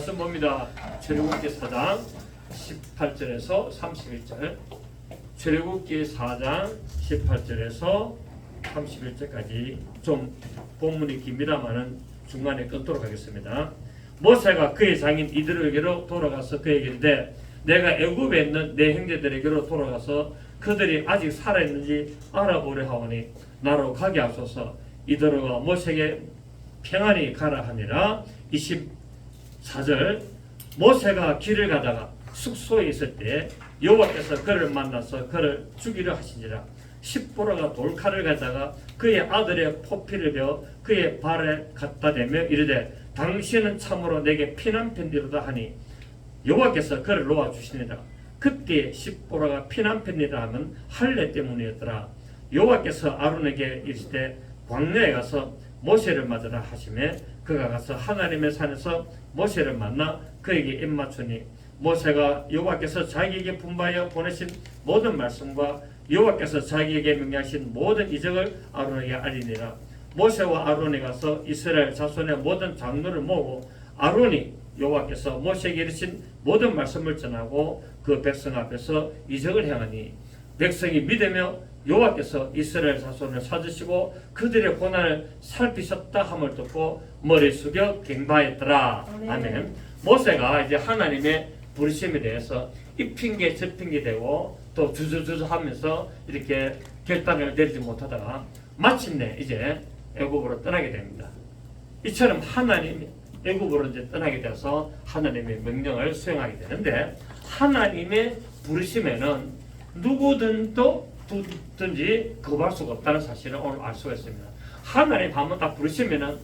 말씀 봅니다. 출애굽기 4장 18절에서 31절. 출애굽기 4장 18절에서 31절까지 좀 본문이 깁니다만은 중간에 끊도록 하겠습니다. 모세가 그의 장인 이들에게로 돌아가서 그에게 이르되 내가 애굽에 있는 내 형제들에게로 돌아가서 그들이 아직 살아있는지 알아보려 하오니 나로 가게 하소서. 이들과 모세에게 평안히 가라 하니라. 24절. 모세가 길을 가다가 숙소에 있을 때 여호와께서 그를 만나서 그를 죽이려 하시니라. 십보라가 돌칼을 가다가 그의 아들의 포피를 베어 그의 발에 갖다 대며 이르되 당신은 참으로 내게 피난편이로다 하니 여호와께서 그를 놓아주시니라. 그때 십보라가 피난편이라 하면 할례 때문이었더라. 여호와께서 아론에게 이르시되 광야에 가서 모세를 맞으라 하시매 그가 가서 하나님의 산에서 모세를 만나 그에게 입맞추니 모세가 여호와께서 자기에게 분바하여 보내신 모든 말씀과 여호와께서 자기에게 명령하신 모든 이적을 아론에게 알리니라. 모세와 아론이 가서 이스라엘 자손의 모든 장로를 모으고 아론이 여호와께서 모세에게 이르신 모든 말씀을 전하고 그 백성 앞에서 이적을 행하니 백성이 믿으며 여호와께서 이스라엘 자손을 찾으시고 그들의 고난을 살피셨다 함을 듣고 머리 숙여 경배하였더라. 아멘. 모세가 이제 하나님의 부르심에 대해서 이 핑계 저 핑계 대고 또 주저주저 하면서 이렇게 결단을 내리지 못하다가 마침내 이제 애굽으로 떠나게 됩니다. 이처럼 하나님이 애굽으로 이제 떠나게 돼서 하나님의 명령을 수행하게 되는데 하나님의 부르심에는 누구든지 거부할 수가 없다는 사실을 오늘 알 수가 있습니다. 하나님 한번 딱 부르시면은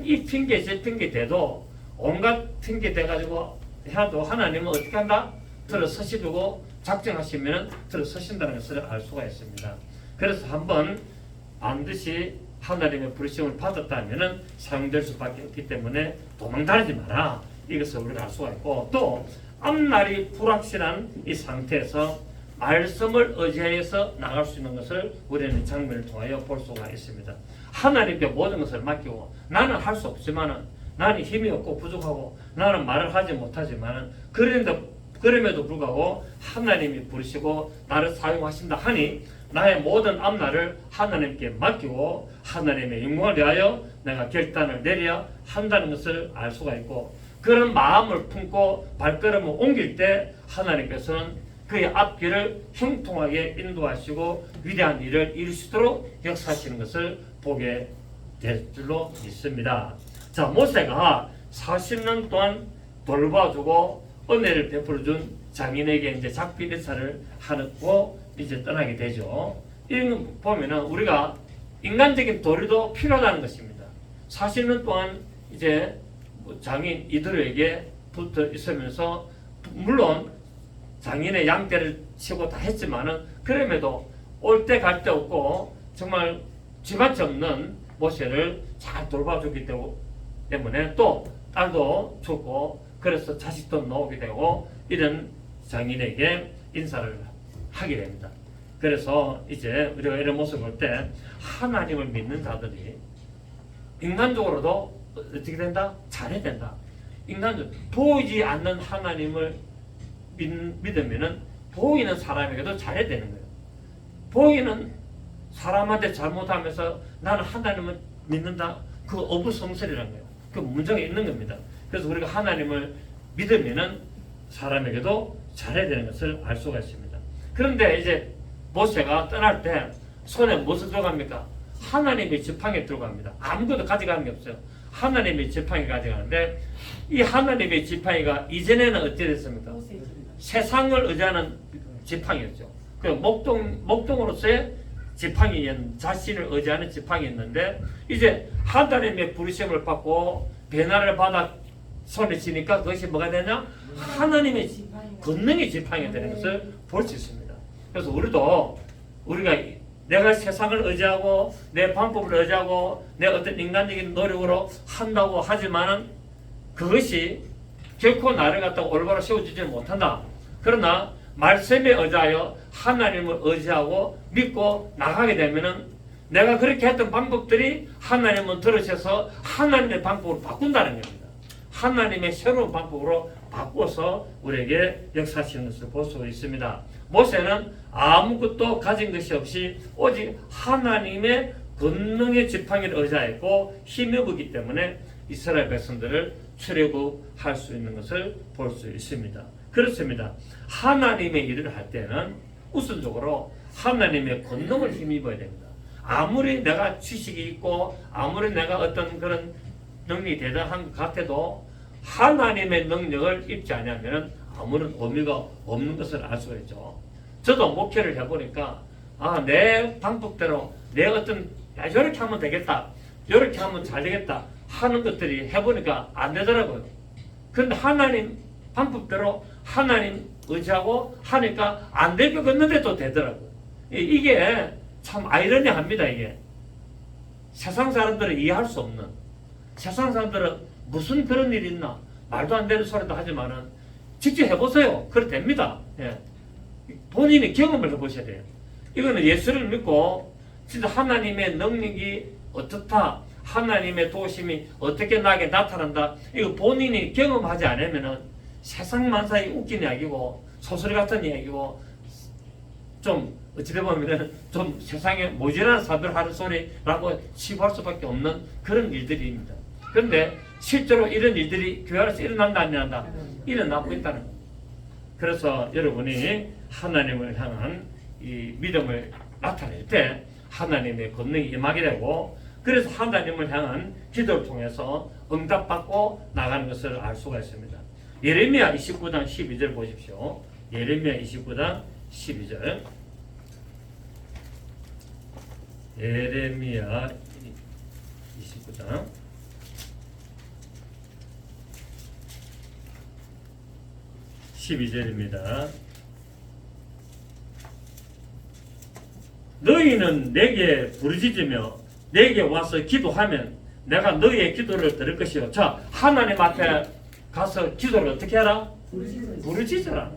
이 핑계 저 핑계 대도 온갖 핑계 대가지고 해도 하나님은 어떻게 한다? 들어서시고 작정하시면은 들어서신다는 것을 알 수가 있습니다. 그래서 한번 반드시 하나님의 부르심을 받았다면은 사용될 수밖에 없기 때문에 도망다니지 마라. 이것을 우리가 알 수가 있고 또 앞날이 불확실한 이 상태에서 말씀을 의지해서 나갈 수 있는 것을 우리는 장면을 통하여 볼 수가 있습니다. 하나님께 모든 것을 맡기고 나는 할 수 없지만은 나는 힘이 없고 부족하고 나는 말을 하지 못하지만은 그럼에도 불구하고 하나님이 부르시고 나를 사용하신다 하니 나의 모든 앞날을 하나님께 맡기고 하나님의 영광을 위하여 내가 결단을 내려야 한다는 것을 알 수가 있고 그런 마음을 품고 발걸음을 옮길 때 하나님께서는 그의 앞길을 형통하게 인도하시고 위대한 일을 이루시도록 역사하시는 것을 보게 될 줄로 믿습니다. 자, 모세가 40년 동안 돌봐주고 은혜를 베풀어준 장인에게 이제 작별 인사를 하고 이제 떠나게 되죠. 이런 보면은 우리가 인간적인 도리도 필요하다는 것입니다. 40년 동안 이제 장인 이들에게 붙어 있으면서 물론 장인의 양떼를 치고 다 했지만은 그럼에도 올 때 갈 데 없고 정말 집안치 없는 모세를 잘 돌봐주기 때문에 또 딸도 죽고 그래서 자식도 나오게 되고 이런 장인에게 인사를 하게 됩니다. 그래서 이제 우리가 이런 모습을 볼 때 하나님을 믿는 자들이 인간적으로도 어떻게 된다? 잘해야 된다. 인간적으로 보이지 않는 하나님을 믿으면은 보이는 사람에게도 잘해야 되는 거예요. 보이는 사람한테 잘못하면서 나는 하나님을 믿는다. 그 어부성설이라는 거예요. 그 문제가 있는 겁니다. 그래서 우리가 하나님을 믿으면은 사람에게도 잘해야 되는 것을 알 수가 있습니다. 그런데 이제 모세가 떠날 때 손에 무엇을 들어갑니까? 하나님의 지팡이 들어갑니다. 아무것도 가져가는 게 없어요. 하나님의 지팡이 가져가는데 이 하나님의 지팡이가 이전에는 어떻게 됐습니까? 세상을 의지하는 지팡이였죠. 그 목동으로서의 지팡이, 자신을 의지하는 지팡이였는데 이제 하나님의 부르심을 받고 배나를 받아 손에 쥐니까 그것이 뭐가 되냐? 하나님의 권능의 지팡이가 되는 것을 볼 수 있습니다. 그래서 우리가 내가 세상을 의지하고 내 방법을 의지하고 내 어떤 인간적인 노력으로 한다고 하지만은 그것이 결코 나를 갖다가 올바로 세워주지는 못한다. 그러나 말씀에 의지하여 하나님을 의지하고 믿고 나가게 되면은 내가 그렇게 했던 방법들이 하나님은 들으셔서 하나님의 방법으로 바꾼다는 겁니다. 하나님의 새로운 방법으로 바꿔서 우리에게 역사하시는 것을 볼 수 있습니다. 모세는 아무것도 가진 것이 없이 오직 하나님의 권능의 지팡이를 의지하였고 힘입었기 때문에 이스라엘 백성들을 출애굽할 수 있는 것을 볼 수 있습니다. 그렇습니다. 하나님의 일을 할 때는 우선적으로 하나님의 권능을 힘입어야 됩니다. 아무리 내가 지식이 있고 아무리 내가 어떤 그런 능력이 대단한 것 같아도 하나님의 능력을 입지 않으면 아무런 의미가 없는 것을 알 수가 있죠. 저도 목회를 해보니까 내 방법대로 내 어떤 이렇게 하면 되겠다, 이렇게 하면 잘 되겠다 하는 것들이 해보니까 안 되더라고요. 그런데 하나님 방법대로 하나님 의지하고 하니까 안 될 것 같는데도 되더라고요. 이게 참 아이러니합니다. 이게 세상 사람들은 이해할 수 없는, 세상 사람들은 무슨 그런 일이 있나 말도 안 되는 소리도 하지만은 직접 해보세요. 그래 됩니다. 예. 본인이 경험을 해보셔야 돼요. 이거는 예수를 믿고 진짜 하나님의 능력이 어떻다, 하나님의 도심이 어떻게 나게 나타난다, 이거 본인이 경험하지 않으면은 세상 만사에 웃긴 이야기고 소설이 같은 이야기고 좀 어찌돼 보면 좀 세상에 모질한 사들 하는 소리라고 치부할 수밖에 없는 그런 일들입니다. 그런데 실제로 이런 일들이 교회 안에서 일어난다 안 일어난다? 일어나고 있다는 겁니다. 그래서 여러분이 하나님을 향한 이 믿음을 나타낼 때 하나님의 권능이 임하게 되고, 그래서 하나님을 향한 기도를 통해서 응답받고 나가는 것을 알 수가 있습니다. 예레미야 29장 12절 보십시오. 예레미야 29장 12절. 예레미야 29장 12절입니다. 너희는 내게 부르짖으며 내게 와서 기도하면 내가 너희의 기도를 들을 것이요. 자, 하나님 앞에 가서 기도를 어떻게 하라? 부르짖으라.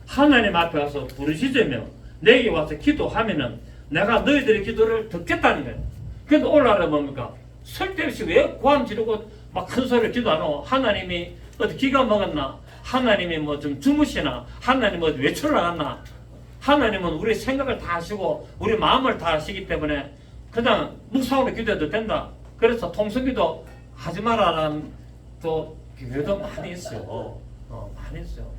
하나님 앞에 가서 부르짖으며 내게 와서 기도하면은 내가 너희들의 기도를 듣겠다는 거예요. 근데 올라가면 뭡니까? 쓸데없이 왜 고함 지르고 막 큰 소리를 기도 안 하고, 하나님이 어디 기가 먹었나? 하나님이 뭐 좀 주무시나? 하나님 어디 외출을 나갔나? 하나님은 우리 생각을 다 하시고 우리 마음을 다 하시기 때문에 그냥 묵상으로 기도해도 된다. 그래서 통성기도 하지 말라는 또 교회도 많이 있어요. 많이 있어요.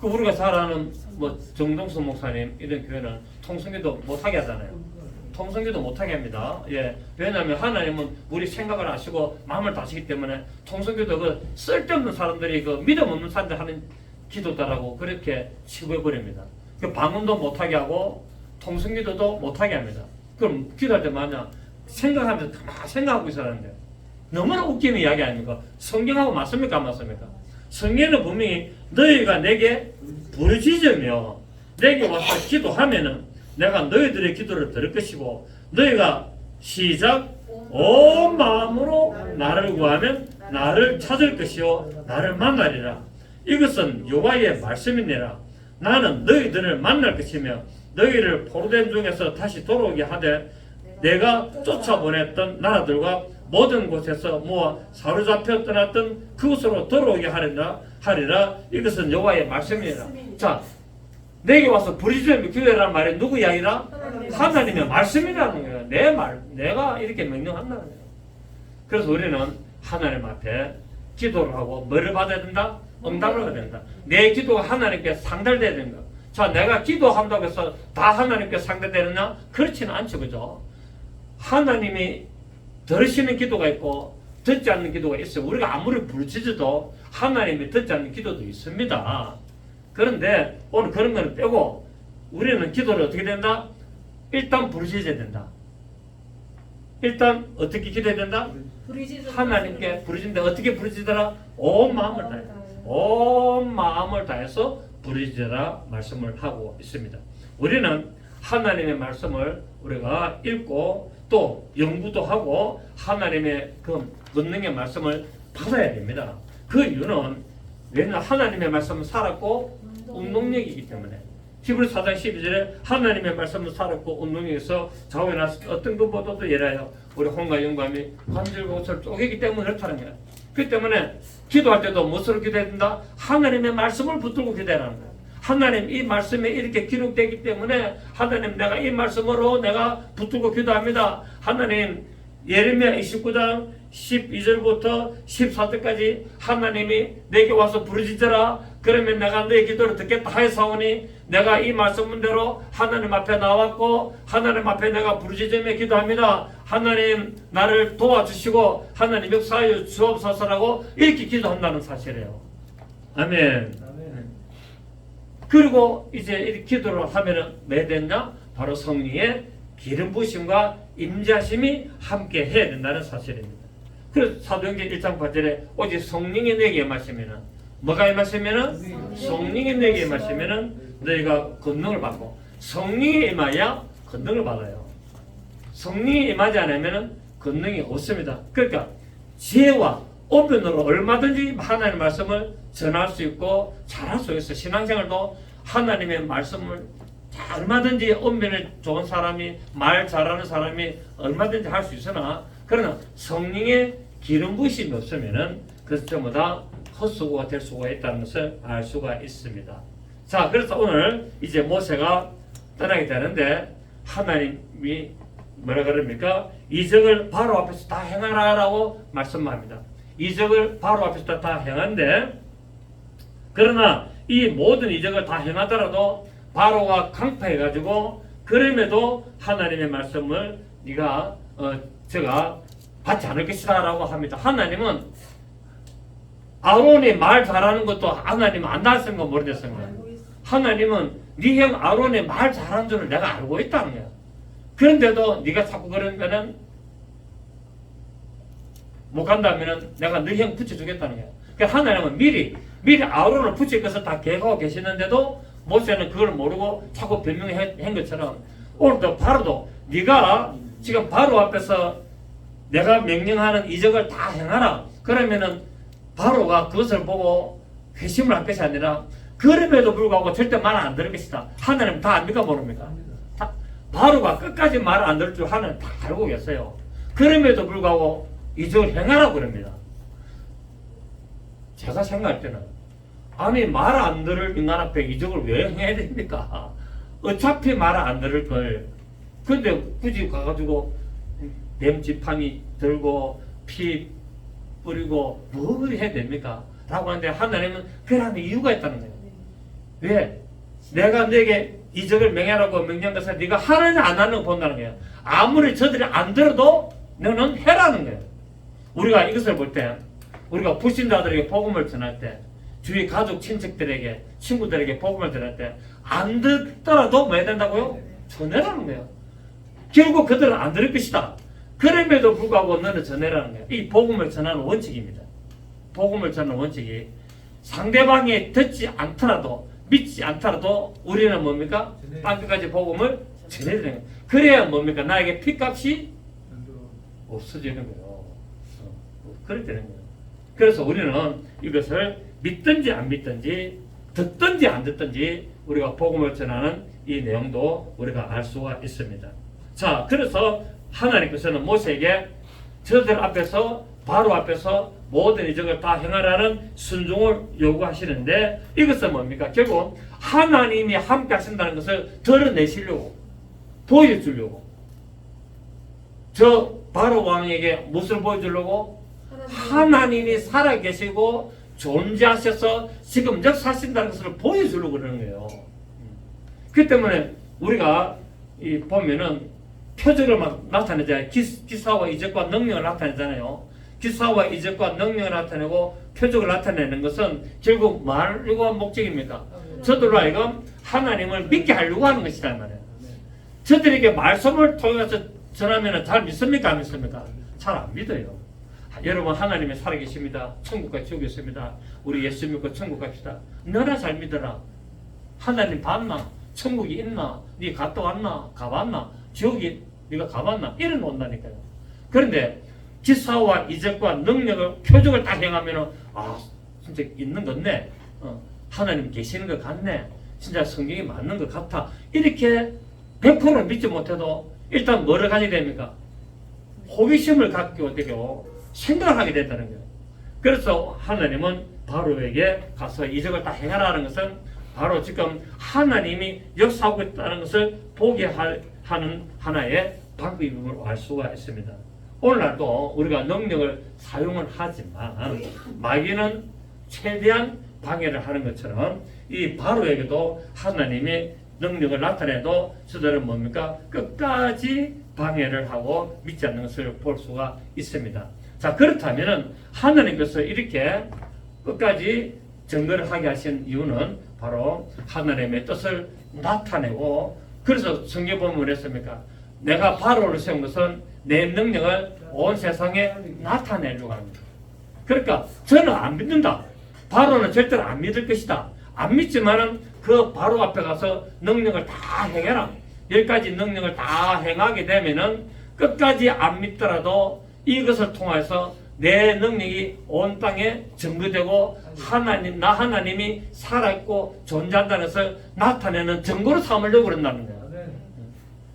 그 우리가 잘 아는 뭐 정동수 목사님 이런 교회는 통성기도 못하게 하잖아요. 통성기도 못하게 합니다. 예, 왜냐하면 하나님은 우리 생각을 아시고 마음을 다 아시기 때문에 통성기도 그 쓸데없는 사람들이 그 믿음 없는 사람들 하는 기도다라고 그렇게 치부해 버립니다. 그 방언도 못하게 하고 통성기도도 못하게 합니다. 그럼 기도할 때 만약 생각하면서 가만히 생각하고 있었는데 너무나 웃기는 이야기 아닙니까? 성경하고 맞습니까? 안 맞습니까? 성경은 분명히 너희가 내게 부르짖으며 내게 와서 기도하면은 내가 너희들의 기도를 들을 것이고 너희가 시작 온 마음으로 나를 구하면 나를 찾을 것이요 나를 만나리라. 이것은 여호와의 말씀이니라. 나는 너희들을 만날 것이며 너희를 포로된 중에서 다시 돌아오게 하되 내가 쫓아보냈던 나라들과 모든 곳에서 모아 사로잡혀 떠났던 그곳으로 돌아오게 하리라. 이것은 여호와의 말씀이니라. 자, 내게 와서 부르짖으며 기도해라는 말이 누구 이야기라? 하나님의 말씀이라는 거예요. 내 말, 내가 이렇게 명령한다는 거예요. 그래서 우리는 하나님 앞에 기도를 하고 뭐를 받아야 된다? 응답을 받아야 된다. 내 기도가 하나님께 상달돼야 된다. 자, 내가 기도한다고 해서 다 하나님께 상달되느냐? 그렇지는 않죠. 그죠? 하나님이 들으시는 기도가 있고 듣지 않는 기도가 있어요. 우리가 아무리 부르짖어도 하나님이 듣지 않는 기도도 있습니다. 그런데 오늘 그런 거는 빼고 우리는 기도를 어떻게 된다? 일단 부르짖어야 된다. 일단 어떻게 기도해야 된다? 하나님께 부르짖는데 어떻게 부르짖더라? 온 마음을 다해. 온 마음을 다해서 부르짖으라 말씀을 하고 있습니다. 우리는 하나님의 말씀을 우리가 읽고 또 연구도 하고 하나님의 그 권능의 말씀을 받아야 됩니다. 그 이유는 왜냐하면 하나님의 말씀은 살았고 운동력이기 때문에 히브리서 4장 12절에 하나님의 말씀은 살았고 운동력에서 좌우에 나서 어떤 것보다도 예라여 우리 혼과 영감이 관절과 옷을 쪼개기 때문에 그렇다는 거예요. 그 때문에 기도할 때도 무엇으로 기도해야 된다? 하나님의 말씀을 붙들고 기도하라는 거예요. 하나님 이 말씀에 이렇게 기록되기 때문에 하나님 내가 이 말씀으로 내가 붙들고 기도합니다. 하나님 예레미야 29장 12절부터 14절까지 하나님이 내게 와서 부르짖어라. 그러면 내가 너의 기도를 듣겠다 하였사오니 내가 이 말씀대로 하나님 앞에 나왔고 하나님 앞에 내가 부르짖으며 기도합니다. 하나님 나를 도와주시고 하나님 역사하여 주옵소서라고 이렇게 기도한다는 사실이에요. 아멘. 그리고 이제 이렇게 기도를 하면은 왜 됐냐? 바로 성령의 기름 부으심과 임재하심이 함께 해야 된다는 사실입니다. 그래서 사도행전 1장 8절에 오직 성령이 내게 임하시면은 뭐가 임하시면은 성령이 내게 임하시면은 너희가 권능을 받고 성령이 임하야 권능을 받아요. 성령이 임하지 않으면은 권능이 없습니다. 그러니까 지혜와 언변으로 얼마든지 하나님의 말씀을 전할 수 있고 잘할 수 있어요. 신앙생활도 하나님의 말씀을 얼마든지 언변이 좋은 사람이 말 잘하는 사람이 얼마든지 할 수 있으나 그러나 성령의 기름 부으심이 없으면은 그것은 전부 다 헛수고가 될 수가 있다는 것을 알 수가 있습니다. 자, 그래서 오늘 이제 모세가 떠나게 되는데 하나님이 뭐라 그럽니까? 이적을 바로 앞에서 다 행하라라고 말씀합니다. 이적을 바로 앞에서 다 행한데 그러나 이 모든 이적을 다 행하더라도 바로가 강파해가지고 그럼에도 하나님의 말씀을 네가 제가 받지 않을 것이다 라고 합니다. 하나님은 아론이 말 잘하는 것도 하나님은 안 나왔은 거 모르겠습니다. 하나님은 네 형 아론이 말 잘하는 줄을 내가 알고 있다는 거야. 그런데도 네가 자꾸 그러면은 못 간다면은 내가 네 형 붙여주겠다는 거야. 그러니까 하나님은 미리 아론을 붙일 것을 다 계획하고 계시는데도 모세는 그걸 모르고 자꾸 변명한 것처럼 오늘도 바로도 네가 지금 바로 앞에서 내가 명령하는 이적을 다 행하라. 그러면은 바로가 그것을 보고 회심을 할 것이 아니라 그럼에도 불구하고 절대 말 안 들을 것이다. 하나님 다 압니까 모릅니까? 바로가 끝까지 말 안 들을 줄 하나님 다 알고 계세요. 그럼에도 불구하고 이적을 행하라고 그럽니다. 제가 생각할 때는 아니 말 안 들을 인간 앞에 이적을 왜 해야 됩니까? 어차피 말 안 들을 걸 근데 굳이 가가지고 뱀 지팡이 들고 피 뿌리고 뭘 해야 됩니까? 라고 하는데 하나님은 그러는 이유가 있다는 거예요. 왜? 내가 너에게 이적을 명하라고 명령한 것을 네가 하느냐 안 하는 거 본다는 거예요. 아무리 저들이 안 들어도 너는 해라는 거예요. 우리가 이것을 볼 때 우리가 불신자들에게 복음을 전할 때 주위 가족 친척들에게 친구들에게 복음을 전할 때 안 듣더라도 뭐 해야 된다고요? 전해라는 거예요. 결국 그들은 안 들을 것이다. 그럼에도 불구하고 너는 전해라는 거예요. 이 복음을 전하는 원칙입니다. 복음을 전하는 원칙이 상대방이 듣지 않더라도 믿지 않더라도 우리는 뭡니까? 땅끝까지 복음을 전해야 되는 거예요. 그래야 뭡니까? 나에게 핏값이 없어지는 거예요. 그렇게 되는 거예요. 그래서 우리는 이것을 믿든지 안 믿든지 듣든지 안 듣든지 우리가 복음을 전하는 이 내용도 우리가 알 수가 있습니다. 자, 그래서 하나님께서는 모세에게 저들 앞에서 바로 앞에서 모든 이적을 다 행하라는 순종을 요구하시는데 이것은 뭡니까? 결국 하나님이 함께 하신다는 것을 드러내시려고 보여주려고 저 바로 왕에게 무엇을 보여주려고? 하나님이 살아계시고 존재하셔서 지금 역사하신다는 것을 보여주려고 그러는 거예요. 그 때문에 우리가 보면은 표적을 막 나타내잖아요. 기사와 이적과 능력을 나타내잖아요. 기사와 이적과 능력을 나타내고 표적을 나타내는 것은 결국 뭐가 목적입니까? 저들로 하여금 하나님을 믿게 하려고 하는 것이란 말이에요. 저들에게 말씀을 통해서 전하면 잘 믿습니까? 안 믿습니까? 잘 안 믿어요. 여러분 하나님이 살아계십니다. 천국과 지옥이 있습니다. 우리 예수 믿고 천국 갑시다. 너나 잘 믿어라. 하나님 봤나? 천국이 있나? 네 갔다 왔나? 가봤나? 지옥이 네가 가봤나? 이런 온다니까요. 그런데 기사와 이적과 능력을 표적을 딱 행하면은 아 진짜 있는 건네. 하나님 계시는 것 같네. 진짜 성경이 맞는 것 같아. 이렇게 100% 믿지 못해도 일단 뭐를 가지게 됩니까? 호기심을 갖게 되고 생각을 하게 된다는 거예요. 그래서 하나님은 바로에게 가서 이적을 다 행하라는 것은 바로 지금 하나님이 역사하고 있다는 것을 보게 하는 하나의 방법임을 알 수가 있습니다. 오늘날도 우리가 능력을 사용을 하지만 마귀는 최대한 방해를 하는 것처럼 이 바로에게도 하나님의 능력을 나타내도 저들은 뭡니까? 끝까지 방해를 하고 믿지 않는 것을 볼 수가 있습니다. 자, 그렇다면 하나님께서 이렇게 끝까지 증거를 하게 하신 이유는 바로 하나님의 뜻을 나타내고, 그래서 성경 보면 뭐랬습니까? 내가 바로를 세운 것은 내 능력을 온 세상에 나타내려고 합니다. 그러니까 저는 안 믿는다. 바로는 절대로 안 믿을 것이다. 안 믿지만은 그 바로 앞에 가서 능력을 다 행해라. 여기까지 능력을 다 행하게 되면은 끝까지 안 믿더라도 이것을 통해서 내 능력이 온 땅에 증거되고 나 하나님이 살아있고 존재한다는 것을 나타내는 증거로 삼으려고 그런다는 거예요.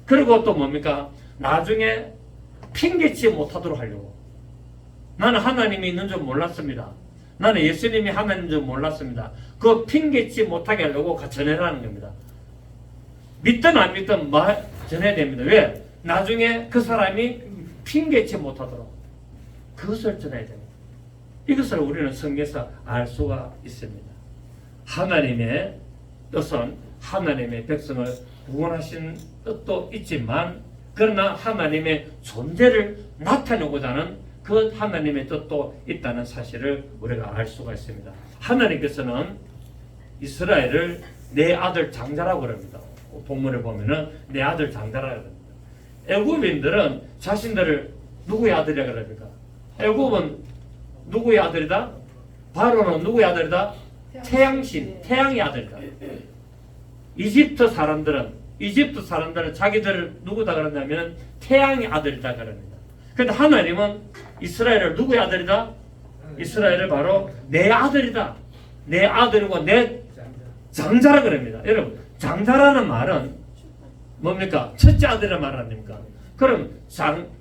그리고 또 뭡니까? 나중에 핑계치 못하도록 하려고. 나는 하나님이 있는 줄 몰랐습니다. 나는 예수님이 하나님인 줄 몰랐습니다. 그 핑계치 못하게 하려고 전해라는 겁니다. 믿든 안 믿든 전해야 됩니다. 왜? 나중에 그 사람이 핑계치 못하도록 그것을 전해야 됩니다. 이것을 우리는 성경에서 알 수가 있습니다. 하나님의 뜻은 하나님의 백성을 구원하신 뜻도 있지만, 그러나 하나님의 존재를 나타내고자 하는 그 하나님의 뜻도 있다는 사실을 우리가 알 수가 있습니다. 하나님께서는 이스라엘을 내 아들 장자라고 그럽니다. 본문을 보면은 내 아들 장자라고 그럽니다. 애굽인들은 자신들을 누구의 아들이라 그럽니까? 애굽은 누구의 아들이다? 바로는 누구의 아들이다? 태양신, 태양의 아들이다. 이집트 사람들은 자기들을 누구다 그러냐면 태양의 아들이다 그럽니다. 그런데 하나님은 이스라엘을 누구의 아들이다? 이스라엘을 바로 내 아들이다. 내 아들이고 내 장자라 그럽니다. 여러분, 장자라는 말은 뭡니까? 첫째 아들이라는 말 아닙니까? 그럼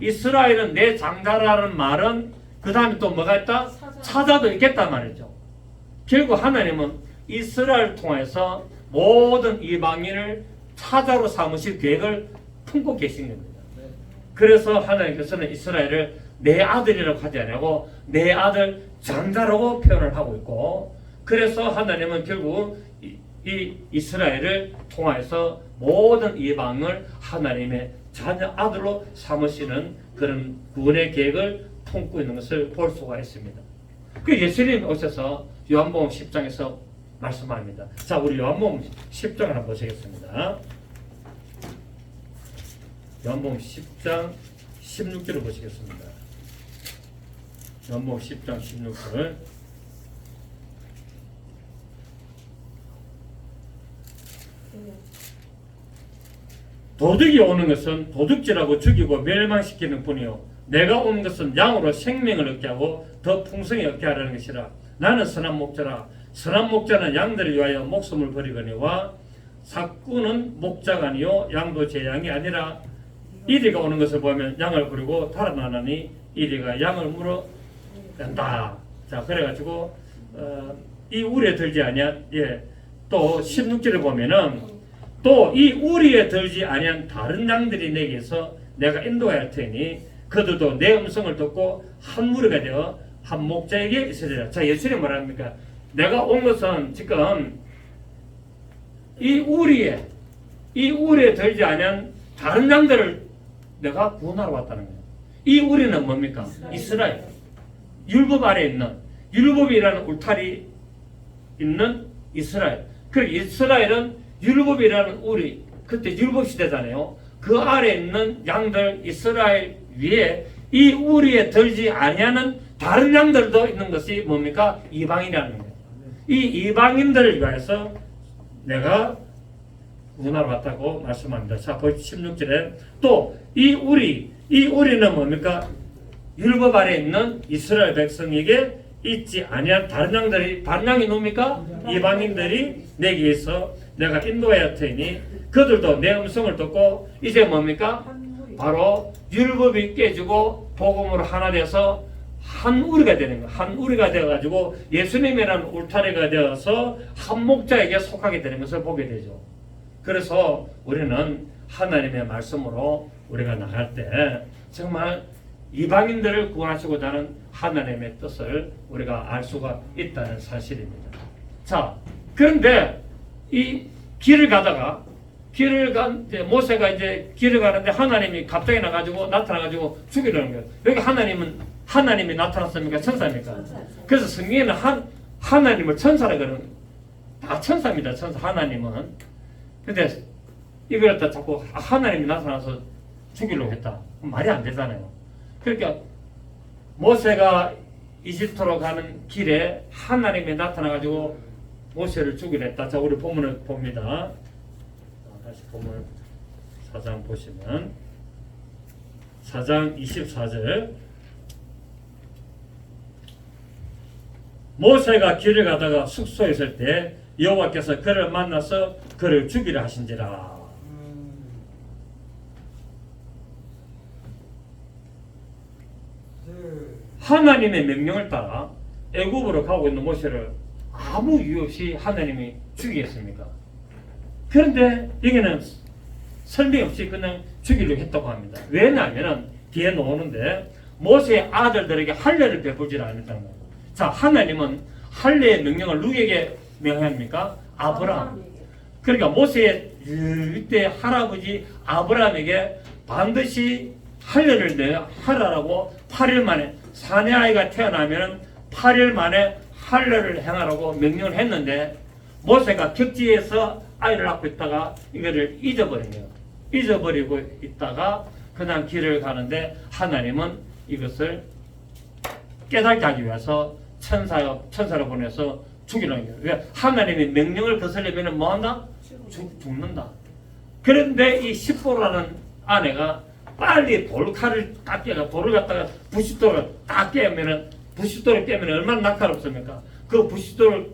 이스라엘은 내 장자라는 말은 그 다음에 또 뭐가 있다? 사자도 있겠단 말이죠. 결국 하나님은 이스라엘을 통해서 모든 이방인을 사자로 삼으실 계획을 품고 계신 겁니다. 그래서 하나님께서는 이스라엘을 내 아들이라고 하지 않고 내 아들 장자라고 표현을 하고 있고, 그래서 하나님은 결국 이 이스라엘을 통해서 모든 이방을 하나님의 자녀 아들로 삼으시는 그런 구원의 계획을 품고 있는 것을 볼 수가 있습니다. 그 예수님이 오셔서 요한복음 10장에서 말씀합니다. 자, 우리 요한복음 10장을 한번 보시겠습니다. 요한복음 10장 16절을 보시겠습니다. 요한복음 10장 16절. 도둑이 오는 것은 도둑질하고 죽이고 멸망시키는 뿐이요 내가 온 것은 양으로 생명을 얻게 하고 더 풍성히 얻게 하라는 것이라. 나는 선한 목자라. 선한 목자는 양들을 위하여 목숨을 버리거니와 삭구는 목자가 아니요 양도 제 양이 아니라. 이리가 오는 것을 보면 양을 부르고 달아나니 이리가 양을 물어낸다. 자, 그래가지고 이 우리에 들지 아니한, 또 16절에 보면은 또 이 우리에 들지 아니한 다른 양들이 내게서 내가 인도해야 할 테니 그들도 내 음성을 듣고 한 무리가 되어 한 목자에게 있으리라. 자, 예수님이 뭐랍니까? 내가 온 것은 지금 이 우리에 들지 아니한 다른 양들을 내가 구원하러 왔다는 거예요. 이 우리는 뭡니까? 이스라엘. 율법 아래 있는, 율법이라는 울타리 있는 이스라엘. 그리고 이스라엘은 율법이라는 우리, 그때 율법 시대잖아요. 그 아래 있는 양들 이스라엘 위에 이 우리에 들지 아니하는 다른 양들도 있는 것이 뭡니까? 이방인이라는 거예요. 이 이방인들을 위해서 내가 구원하러 왔다고 말씀합니다. 자, 16절에 또 이 우리는 뭡니까? 율법 아래 있는 이스라엘 백성에게 있지 아니한 다른 양이 뭡니까? 이방인들이 내게서 내가 인도해야 할 테니 그들도 내 음성을 듣고 이제 뭡니까? 바로 율법이 깨지고 복음으로 하나 돼서 한 우리가 되는 거예요. 한 우리가 되어가지고 예수님이라는 울타리가 되어서 한 목자에게 속하게 되는 것을 보게 되죠. 그래서 우리는 하나님의 말씀으로 우리가 나갈 때 정말 이방인들을 구원하시고자 하는 하나님의 뜻을 우리가 알 수가 있다는 사실입니다. 자, 그런데 이 길을 가다가 이제 모세가 이제 길을 가는데 하나님이 갑자기 나타나가지고 죽이려는 거예요. 여기 하나님이 나타났습니까? 천사입니까? 그래서 성경에는 하나님을 천사라 그러는, 다 천사입니다. 천사 하나님은. 근데 이걸 갖다 자꾸 하나님이 나타나서 죽이려고 했다. 말이 안 되잖아요. 그러니까 모세가 이집트로 가는 길에 하나님이 나타나가지고 모세를 죽이려 했다. 자, 우리 본문을 봅니다. 다시 본문 4장 보시면 4장 24절 모세가 길을 가다가 숙소에 있을 때 여호와께서 그를 만나서 그를 죽이려 하신지라. 하나님의 명령을 따라 애굽으로 가고 있는 모세를 아무 이유 없이 하나님이 죽이겠습니까? 그런데 여기는 설명 없이 그냥 죽이려고 했다고 합니다. 왜냐하면 뒤에 나오는데 모세의 아들들에게 할례를 베풀지 않았다는 거예요. 자, 하나님은 할례의 명령을 누구에게 명합니까? 아브라함. 그러니까 모세의 이때 할아버지 아브라함에게 반드시 할례를 하라라고 8일 만에 사내 아이가 태어나면 8일 만에 할례를 행하라고 명령을 했는데 모세가 격지에서 아이를 낳고 있다가 이거를 잊어버린 거예요. 잊어버리고 있다가 그냥 길을 가는데 하나님은 이것을 깨닫게 하기 위해서 천사를 보내서 죽이려는 거예요. 왜? 하나님의 명령을 거슬리면 뭐한다? 죽는다. 그런데 이 십보라는 아내가 빨리 돌칼을 딱 깨가 돌을 갖다가 부싯돌을 딱 깨면은 부싯돌을 깨면 얼마나 날카롭습니까? 그 부싯돌을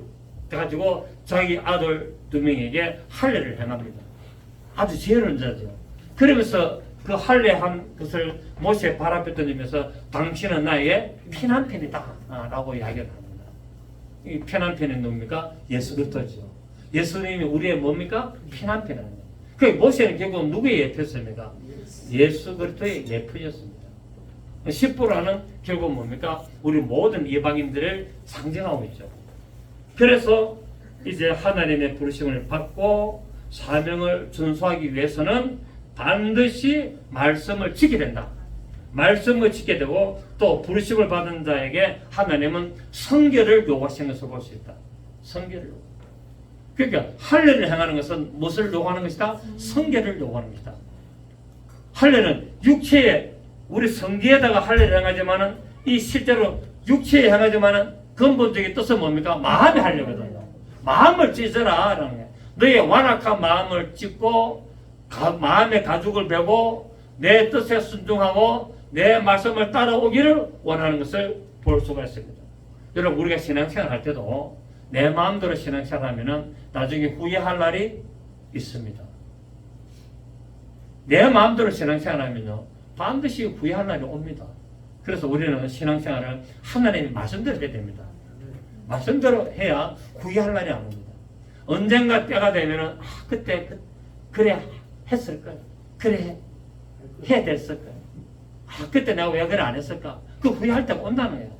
가지고 자기 아들 2명에게 할례를 행합니다. 아주 지혜로운 자죠. 그러면서 그 할례한 것을 모세 발 앞에 던지면서 당신은 나의 피난편이다 라고 이야기를 합니다. 이 피난편이 누굽니까? 예수 그리스도죠. 예수님이 우리의 뭡니까? 피난편입니다. 그 모세는 결국 누구의 예표였습니까? 예수 그리스도의 예표였습니다. 십보라는 결국 뭡니까? 우리 모든 이방인들을 상징하고 있죠. 그래서 이제 하나님의 부르심을 받고 사명을 준수하기 위해서는 반드시 말씀을 지켜야 된다. 말씀을 지켜야 되고 또 부르심을 받은 자에게 하나님은 성결을 요구하시는 것을 볼 수 있다. 성결을 요구. 그러니까 할례를 행하는 것은 무엇을 요구하는 것이다? 성결을 요구하는 것이다. 할례는 육체에 우리 성기에다가 할례를 행하지만은 이 실제로 육체에 행하지만은 근본적인 뜻은 뭡니까? 마음의 할례거든요. 마음을 찢어라 라는 거예요. 너의 완악한 마음을 찢고 마음의 가죽을 베고 내 뜻에 순종하고 내 말씀을 따라오기를 원하는 것을 볼 수가 있습니다. 여러분 우리가 신앙생활 할 때도 내 마음대로 신앙생활 하면은 나중에 후회할 날이 있습니다. 내 마음대로 신앙생활 하면요 반드시 후회할 날이 옵니다. 그래서 우리는 신앙생활을 하나님의 말씀대로 해야 됩니다. 말씀대로 해야 후회할 날이 안 옵니다. 언젠가 때가 되면은 그때 그래 했을 거야. 그래 해야 됐을 거야. 그때 내가 왜 그래 안 했을까? 그 후회할 때가 온다는 거예요.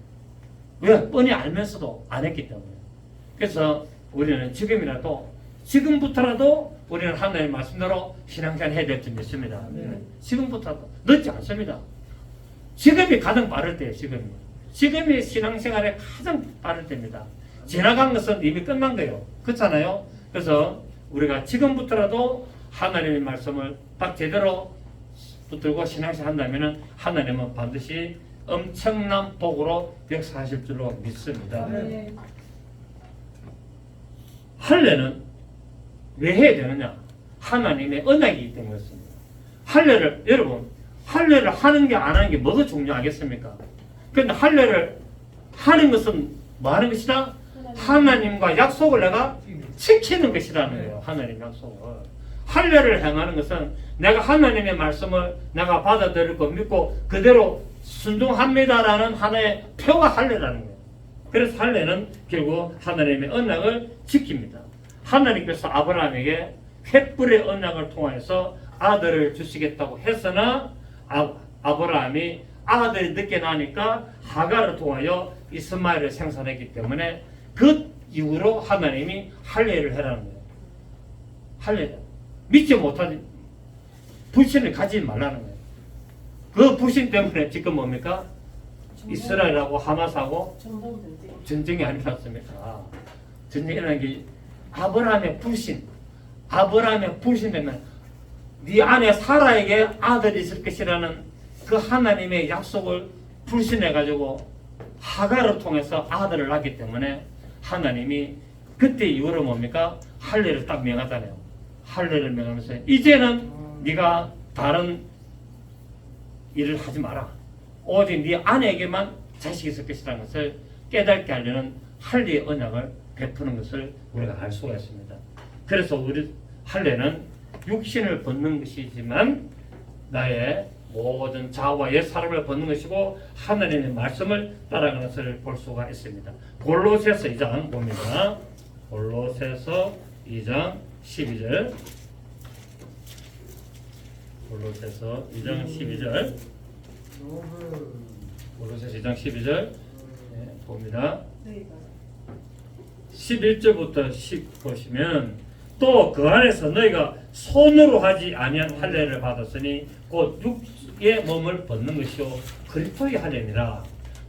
왜? 뻔히 알면서도 안 했기 때문에. 그래서 우리는 지금부터라도 우리는 하나님의 말씀대로 신앙생활 해야 될 줄 믿습니다. 지금부터라도 늦지 않습니다. 지금이 가장 빠를 때예요. 지금이 신앙생활에 가장 빠를 때입니다. 지나간 것은 이미 끝난 거예요. 그렇잖아요. 그래서 우리가 지금부터라도 하나님의 말씀을 딱 제대로 붙들고 신앙생활 한다면 하나님은 반드시 엄청난 복으로 역사하실 줄로 믿습니다. 할례는 왜 해야 되느냐? 하나님의 언약이기 때문에 그렇습니다. 여러분 할례를 하는 게 안 하는 게 뭐가 중요하겠습니까? 그런데 할례를 하는 것은 뭐 하는 것이다? 하나님과 약속을 내가 지키는 것이라는 거예요. 하나님 약속을. 할례를 행하는 것은 내가 하나님의 말씀을 내가 받아들이고 믿고 그대로 순종합니다라는 하나의 표가 할례라는 거예요. 그래서 할례는 결국 하나님의 언약을 지킵니다. 하나님께서 아브라함에게 횃불의 언약을 통해서 아들을 주시겠다고 했으나 아브라함이 아들이 늦게 나니까 하갈을 통하여 이스마엘을 생산했기 때문에 그 이후로 하나님이 할례를 해라는 거예요. 할례. 믿지 못하지 불신을 가지지 말라는 거예요. 그 불신 때문에 지금 뭡니까? 이스라엘하고 하마스하고 전쟁이 아니었습니까? 전쟁이라는 게 아브라함의 불신. 아브라함의 불신되면 네 안에 사라에게 아들이 있을 것이라는 그 하나님의 약속을 불신해가지고 하갈을 통해서 아들을 낳기 때문에 하나님이 그때 이후로 뭡니까? 할례를 딱 명하잖아요. 할례를 명하면서 이제는 네가 다른 일을 하지 마라. 오직 네 아내에게만 자식이 있을 것이라는 것을 깨닫게 하려는 할례의 언약을 베푸는 것을 우리가 알 수가 있습니다. 그래서 우리 할례는 육신을 벗는 것이지만 나의 모든 자아와 옛 사람을 벗는 것이고 하나님의 말씀을 따라가는 것을 볼 수가 있습니다. 골로새서 2장 봅니다. 골로새서 2장 12절. 골로새서 2장 12절. 골로새서 2장 12절 봅니다. 11절부터 10 보시면 또 그 안에서 너희가 손으로 하지 아니한 할례를 받았으니 곧 육의 몸을 벗는 것이요 그리스도의 할례니라.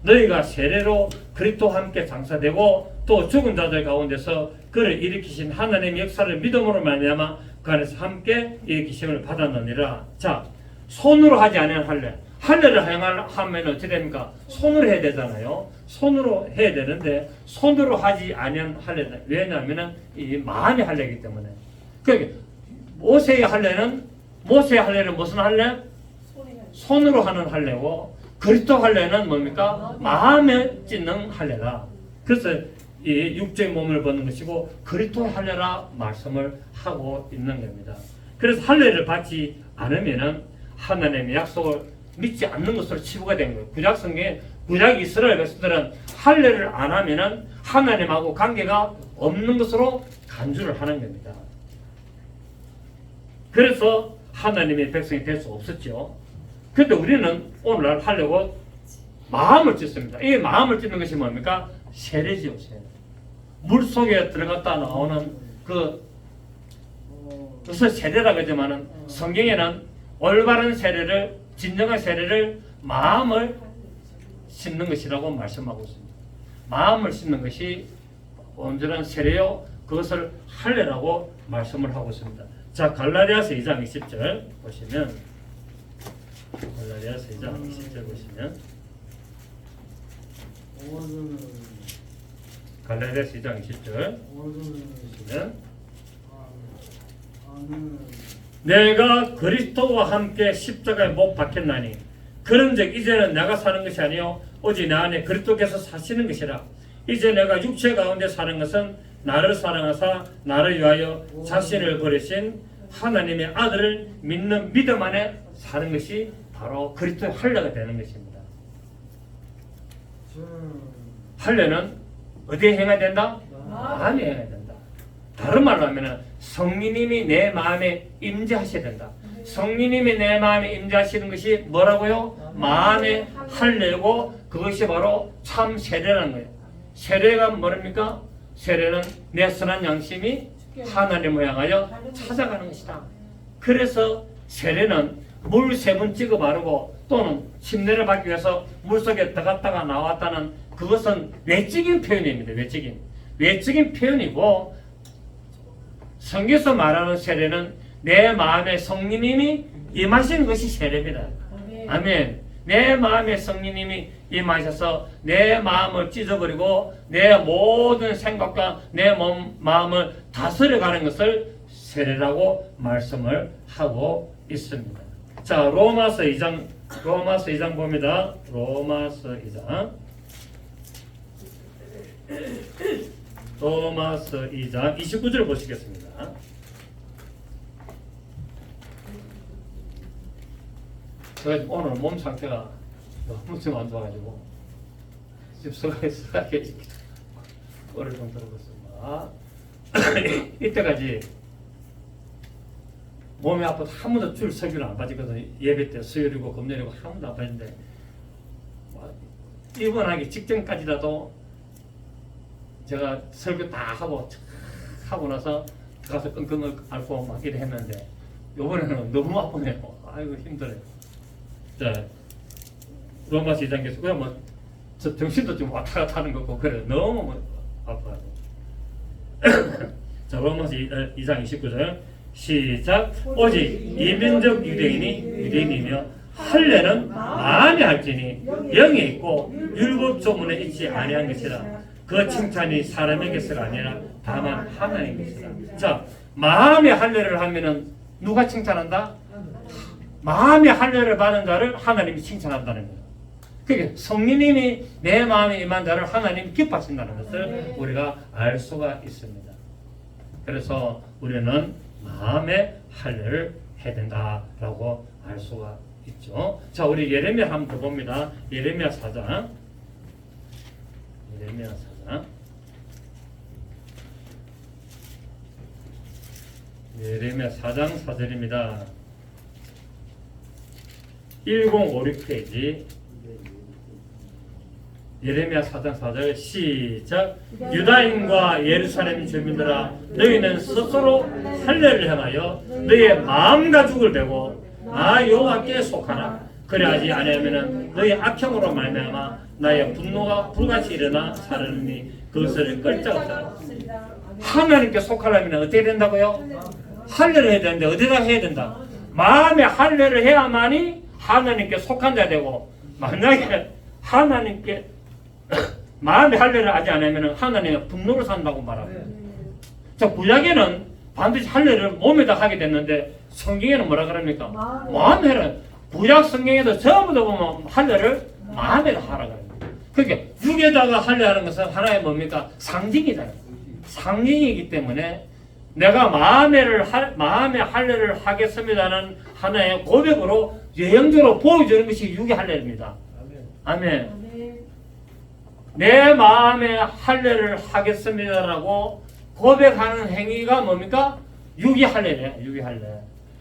너희가 세례로 그리스도와 함께 장사되고 또 죽은 자들 가운데서 그를 일으키신 하나님의 역사를 믿음으로 말미암아 그 안에서 함께 일으키심을 받았느니라. 자, 손으로 하지 아니한 할례. 할례를 하면 어떻게 됩니까? 손으로 해야 되잖아요. 손으로 해야 되는데 손으로 하지 아니한 할례다. 왜냐하면 이 마음의 할례이기 때문에. 그러니까 모세의 할례는 무슨 할례? 손으로 하는 할례고 그리스도 할례는 뭡니까? 마음에 찢는 할례다. 그래서 이 육체의 몸을 벗는 것이고 그리스도 할례라 말씀을 하고 있는 겁니다. 그래서 할례를 받지 않으면은 하나님의 약속을 믿지 않는 것으로 치부가 된 거예요. 구약성경에 구약 이스라엘 백성들은 할례를 안 하면은 하나님하고 관계가 없는 것으로 간주를 하는 겁니다. 그래서 하나님의 백성이 될 수 없었죠. 그런데 우리는 오늘날 하려고 마음을 찢습니다. 이 마음을 찢는 것이 뭡니까? 세례지요, 세례. 물 속에 들어갔다 나오는 그래서 세례라고 하지만은 성경에는 올바른 세례를 진정한 세례를 마음을 씻는 것이라고 말씀하고 있습니다. 마음을 씻는 것이 온전한 세례요 그것을 할례라고 말씀을 하고 있습니다. 자, 갈라디아서 2장 20절 보시면 갈라디아서 2장 20절 보시면 갈라디아서 2장 20절 보시면 내가 그리스도와 함께 십자가에 못 박혔나니 그런즉 이제는 내가 사는 것이 아니요 오직 내 안에 그리스도께서 사시는 것이라. 이제 내가 육체 가운데 사는 것은 나를 사랑하사 나를 위하여 자신을 버리신 하나님의 아들을 믿는 믿음 안에 사는 것이 바로 그리스도의 할례가 되는 것입니다. 할례는 어디에 행해야 된다? 마음에 행해야 된다. 다른 말로 하면 성령님이 내 마음에 임재하셔야 된다. 성령님이 내 마음에 임재하시는 것이 뭐라고요? 마음의 할례고 그것이 바로 참 세례라는 거예요. 세례가 뭐랍니까? 세례는 내 선한 양심이 하나님을 향하여 찾아가는 것이다. 그래서 세례는 물 3번 찍어 바르고 또는 침례를 받기 위해서 물속에 들어갔다가 나왔다는 그것은 외적인 표현입니다. 외적인 표현이고 성경에서 말하는 세례는 내 마음에 성령님이 임하시는 것이 세례입니다. 아멘. 내 마음에 성령님이 임하셔서 내 마음을 찢어버리고 내 모든 생각과 내 마음을 다스려가는 것을 세례라고 말씀을 하고 있습니다. 자, 로마서 2장 봅니다. 로마서 2장 29절 보시겠습니다. 제가 오늘 몸 상태가 너무 좀 안 좋아가지고 지금 서가게 꼴을 좀 들어봤습니다. 이때까지 몸이 아파도 한 번도 줄 석유를 안 빠지거든요. 예배 때 수요일이고 금요일이고 한 번도 안 빠졌는데 입원하기 직전까지라도 제가 설교 다 하고 나서 가서 끙끙 앓고 막 이래 했는데 요번에는 너무 아프네요. 아이고 힘들어요. 자, 로마서 2장에서 그냥 뭐 저 정신도 좀 왔다 갔다 하는 거고 그래 너무 아파요. 자, 로마서 2장 29절 시작. 오직 이민족 유대인이며 할례는 마음에 할지니 영에 있고 율법 조문에 있지 아니한 것이라. 그 칭찬이 사람에게서가 아니라 다만 하나님께서라. 자, 마음의 할례를 하면은 누가 칭찬한다? 마음의 할례를 받은 자를 하나님이 칭찬한다는 거예요. 그게 성령님이 내 마음에 임한 자를 하나님이 기뻐하신다는 것을 우리가 알 수가 있습니다. 그래서 우리는 마음의 할례를 해야 된다라고 알 수가 있죠. 자, 우리 예레미야 한번 더 봅니다. 예레미야 4장. 예레미야 4장. 예레미야 4장 4절입니다. 1056페이지. 예레미야 4장 4절 시작. 유다인과 예루살렘 주민들아 너희는 스스로 할례를 행하여 너희의 마음 가죽을 베고 나 여호와께 속하라. 그래야지 아니하면은 너희 악행으로 말미암아 나의 분노가 불같이 일어나 사르니 그것을 끌 자가 없다. 하나님께 속하려면 어떻게 된다고요? 할례를 해야 되는데 어디다 해야 된다? 마음에 할례를 해야만이 하나님께 속한 자 되고, 만약에 하나님께 마음의 할례를 하지 않으면 하나님의 분노를 산다고 말합니다. 자, 구약에는 반드시 할례를 몸에다 하게 됐는데 성경에는 뭐라 그럽니까? 마음에 해라. 구약 성경에도 전부 다 보면 할례를 마음에다 하라 그럽니다. 그러니까 육에다가 할례하는 것은 하나의 뭡니까? 상징이다. 상징이기 때문에 내가 마음의 할례를 하겠습니다는 하나의 고백으로 예형적으로 보여주는 것이 육의 할례입니다. 아멘. 내 마음의 할례를 하겠습니다라고 고백하는 행위가 뭡니까? 육의 할례네. 육의 할례.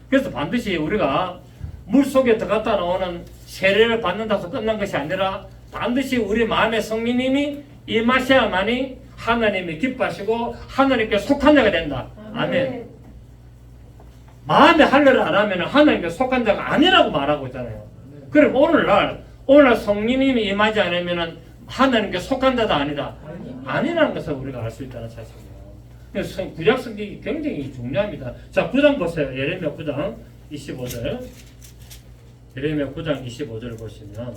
그래서 반드시 우리가 물속에 들어갔다 나오는 세례를 받는다고 해서 끝난 것이 아니라 반드시 우리 마음의 성령님이 임하셔야만이 하나님이 기뻐하시고 하나님께 속한 자가 된다. 아멘. 마음의 할례를 안 하면 하나님께 속한 자가 아니라고 말하고 있잖아요. 그럼 오늘날 성령님이 임하지 않으면 하나님께 속한 자도 아니다. 아니라는 것을 우리가 알 수 있다는 사실이에요. 그래서 구약 성경이 굉장히 중요합니다. 자, 9장 보세요. 예레미야 9장 25절. 예레미야 9장 25절을 보시면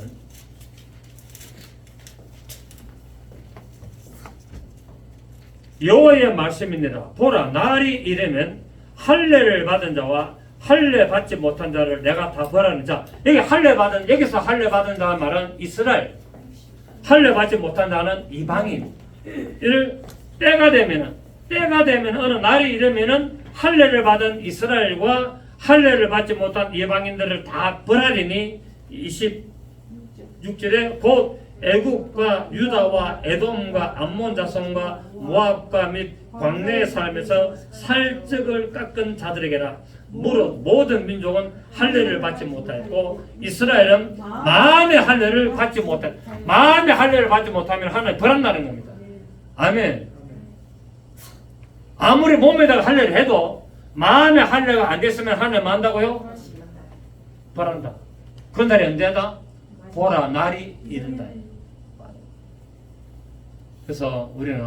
여호와의 말씀이니라. 보라, 날이 이르면 할례를 받은 자와 할례 받지 못한 자를 내가 다 벌하는 자. 여기서 할례 받은 자 말은 이스라엘. 할례 받지 못한 자는 이방인. 때가 되면 어느 날이 이르면은 할례를 받은 이스라엘과 할례를 받지 못한 이방인들을 다 벌하리니 26절에 곧 애국과 유다와 에돔과 암몬 자손과 모압과 및 광내에 살면서 살적을 깎은 자들에게라. 무릇 모든 민족은 할례를 받지 못하였고 이스라엘은 마음의 할례를 받지 못했다. 마음의 할례를 받지 못하면 하나님 벌한다는 겁니다. 아멘. 아무리 몸에다가 할례를 해도 마음의 할례가 안 됐으면 하나님 뭐 한다고요? 벌한다. 그 날이 언제다? 보라, 날이 이른다. 그래서 우리는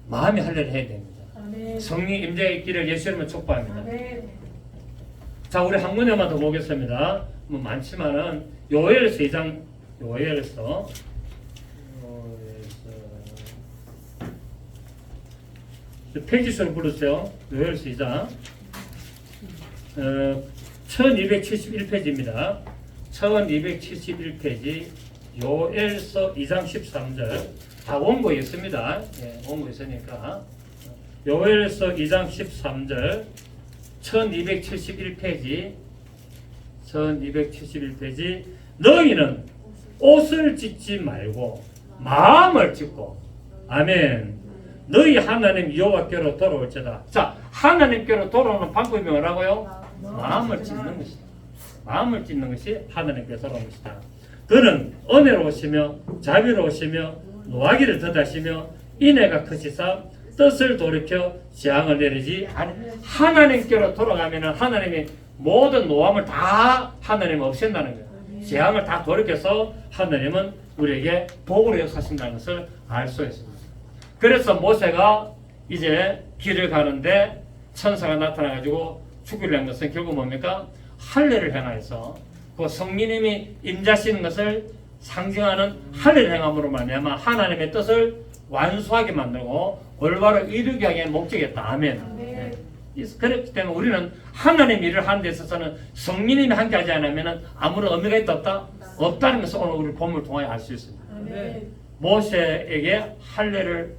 마음의 할례를 해야 됩니다. 성령 임재의 길을 예수님을 축복합니다. 자, 우리 한 문제만 더 보겠습니다. 뭐 많지만은 요엘서 2장, 요엘서 페이지수를 부르세요. 요엘서 2장 1271페이지입니다. 1271페이지 요엘서 2장 13절. 다 원고에 있습니다. 예, 원고에 있으니까 요엘서 2장 13절 1271페이지 너희는 옷을 찢지 말고 마음을 찢고 아멘. 너희 하나님 여호와께로 돌아올지다. 자, 하나님께로 돌아오는 방법이 뭐라고요? 마음을 찢는 것이다. 마음을 찢는 것이 하나님께 돌아오는 것이다. 그는 은혜로우시며 자비로우시며 노하기를 더하시며 인애가 크시사 뜻을 돌이켜 재앙을 내리지 않으. 하나님께로 돌아가면 하나님이 모든 노함을 다 하나님 없앤다는 거예요. 재앙을 다 돌이켜서 하나님은 우리에게 복으로 역사하신다는 것을 알 수 있습니다. 그래서 모세가 이제 길을 가는데 천사가 나타나가지고 죽이려 한 것은 결국 뭡니까? 할례를 행하여서 그 성령님이 임자시는 것을 상징하는 할례를 행함으로 말미암아 하나님의 뜻을 완수하게 만들고 올바로 이루게 하기 위한 목적이었다. 아멘. 네. 그렇기 때문에 우리는 하나님 일을 하는 데 있어서는 성령님이 함께하지 않으면 아무런 의미가 있다 없다? 없다는 것을 오늘 우리 본문을 통하여 알 수 있습니다. 아멘. 모세에게 할례를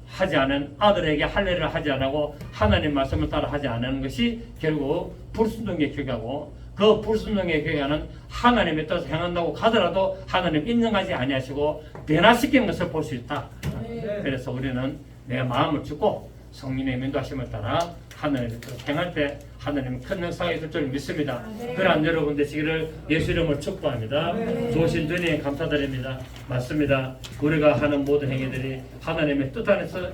하지 않은 아들에게 할례를 하지 않고 하나님 말씀을 따라 하지 않는 것이 결국 불순종의 결과고 그 불순종의 결과는 하나님의 뜻을 행한다고 하더라도 하나님 인정하지 아니하시고 변화시키는 것을 볼 수 있다. 그래서 우리는 내 마음을 주고 성령의 인도하심을 따라 하나님의 뜻을 행할 때 하나님은 큰 역사가 있을 줄 믿습니다. 그러한 여러분 되시기를 예수 이름으로 축복합니다. 좋으신 주님 감사드립니다. 맞습니다. 우리가 하는 모든 행위들이 하나님의 뜻 안에서